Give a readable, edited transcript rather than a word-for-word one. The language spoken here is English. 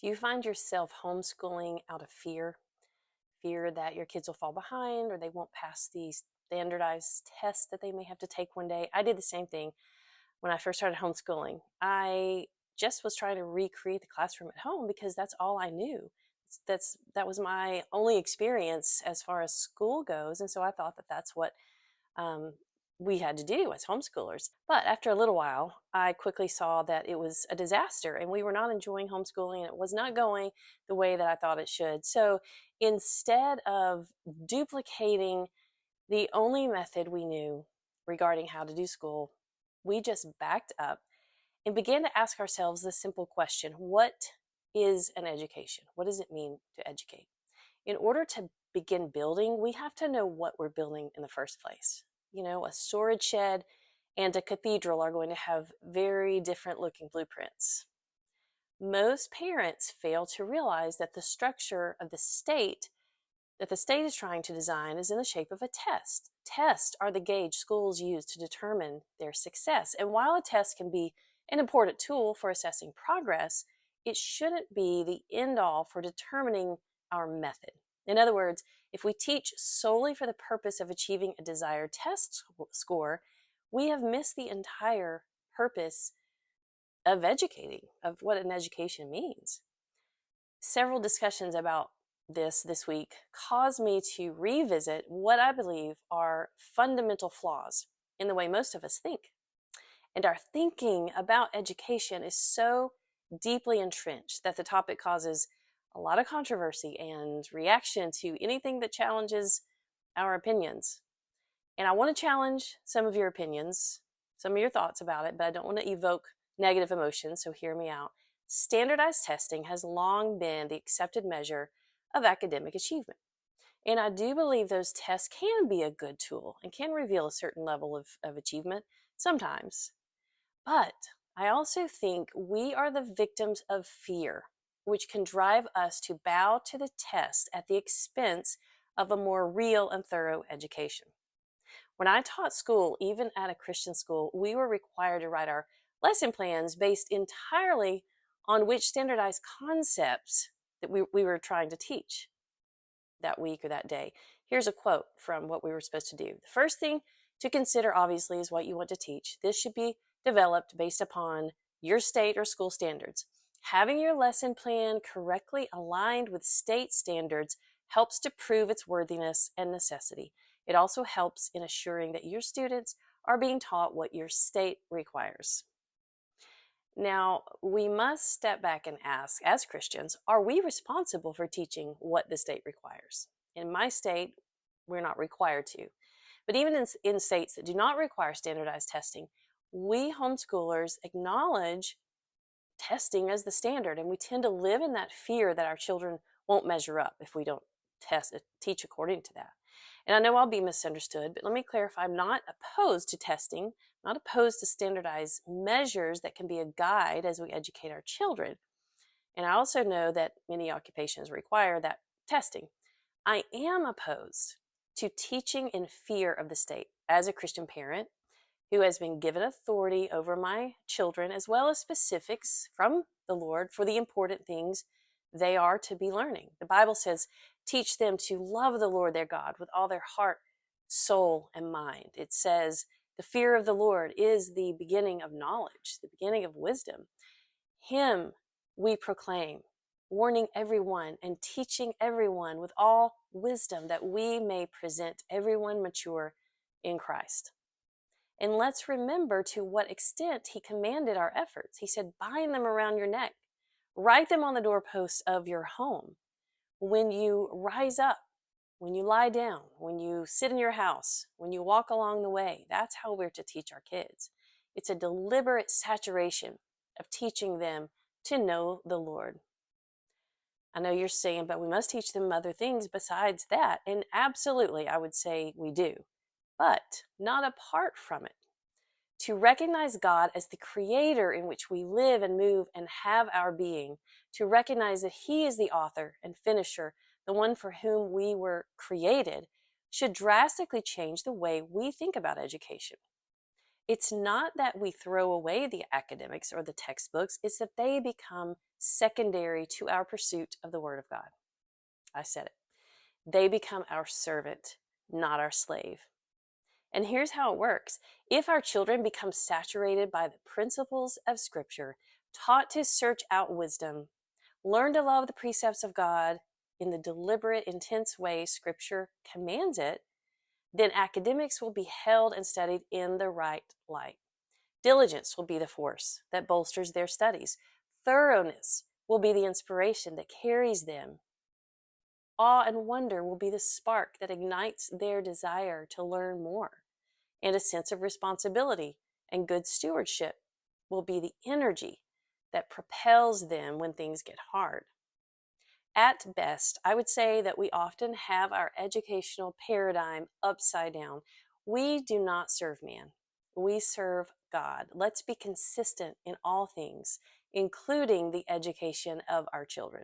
Do you find yourself homeschooling out of fear? Fear that your kids will fall behind or they won't pass these standardized tests that they may have to take one day? I did the same thing when I first started homeschooling. I just was trying to recreate the classroom at home because that's all I knew. That was my only experience as far as school goes, and so I thought that that's what um, we had to do as homeschoolers. But after a little while, I quickly saw that it was a disaster and we were not enjoying homeschooling and it was not going the way that I thought it should. So instead of duplicating the only method we knew regarding how to do school, we just backed up and began to ask ourselves the simple question: what is an education? What does it mean to educate? In order to begin building, we have to know what we're building in the first place. You know, a storage shed and a cathedral are going to have very different looking blueprints. Most parents fail to realize that the structure of the state that the state is trying to design is in the shape of a test. Tests are the gauge schools use to determine their success. And while a test can be an important tool for assessing progress, it shouldn't be the end all for determining our method. In other words, if we teach solely for the purpose of achieving a desired test score, we have missed the entire purpose of educating, of what an education means. Several discussions about this week caused me to revisit what I believe are fundamental flaws in the way most of us think. And our thinking about education is so deeply entrenched that the topic causes a lot of controversy and reaction to anything that challenges our opinions. And I want to challenge some of your opinions, some of your thoughts about it, but I don't want to evoke negative emotions, so hear me out. Standardized testing has long been the accepted measure of academic achievement. And I do believe those tests can be a good tool and can reveal a certain level of achievement sometimes. But I also think we are the victims of fear, which can drive us to bow to the test at the expense of a more real and thorough education. When I taught school, even at a Christian school, we were required to write our lesson plans based entirely on which standardized concepts that we were trying to teach that week or that day. Here's a quote from what we were supposed to do. The first thing to consider, obviously, is what you want to teach. This should be developed based upon your state or school standards. Having your lesson plan correctly aligned with state standards helps to prove its worthiness and necessity. It also helps in assuring that your students are being taught what your state requires. Now, we must step back and ask, as Christians, are we responsible for teaching what the state requires? In my state, we're not required to. But even in states that do not require standardized testing, we homeschoolers acknowledge testing as the standard, and we tend to live in that fear that our children won't measure up if we don't teach according to that. And I know I'll be misunderstood, but let me clarify, I'm not opposed to testing, not opposed to standardized measures that can be a guide as we educate our children. And I also know that many occupations require that testing. I am opposed to teaching in fear of the state. As a Christian parent who has been given authority over my children, as well as specifics from the Lord for the important things they are to be learning. The Bible says, teach them to love the Lord their God with all their heart, soul, and mind. It says, the fear of the Lord is the beginning of knowledge, the beginning of wisdom. Him we proclaim, warning everyone and teaching everyone with all wisdom, that we may present everyone mature in Christ. And let's remember to what extent he commanded our efforts. He said, bind them around your neck. Write them on the doorposts of your home. When you rise up, when you lie down, when you sit in your house, when you walk along the way, that's how we're to teach our kids. It's a deliberate saturation of teaching them to know the Lord. I know you're saying, but we must teach them other things besides that. And absolutely, I would say we do, but not apart from it. To recognize God as the creator in which we live and move and have our being, to recognize that he is the author and finisher, the one for whom we were created, should drastically change the way we think about education. It's not that we throw away the academics or the textbooks, it's that they become secondary to our pursuit of the Word of God. I said it. They become our servant, not our slave. And here's how it works. If our children become saturated by the principles of Scripture, taught to search out wisdom, learn to love the precepts of God in the deliberate, intense way Scripture commands it, then academics will be held and studied in the right light. Diligence will be the force that bolsters their studies. Thoroughness will be the inspiration that carries them. Awe and wonder will be the spark that ignites their desire to learn more. And a sense of responsibility and good stewardship will be the energy that propels them when things get hard. At best, I would say that we often have our educational paradigm upside down. We do not serve man. We serve God. Let's be consistent in all things, including the education of our children.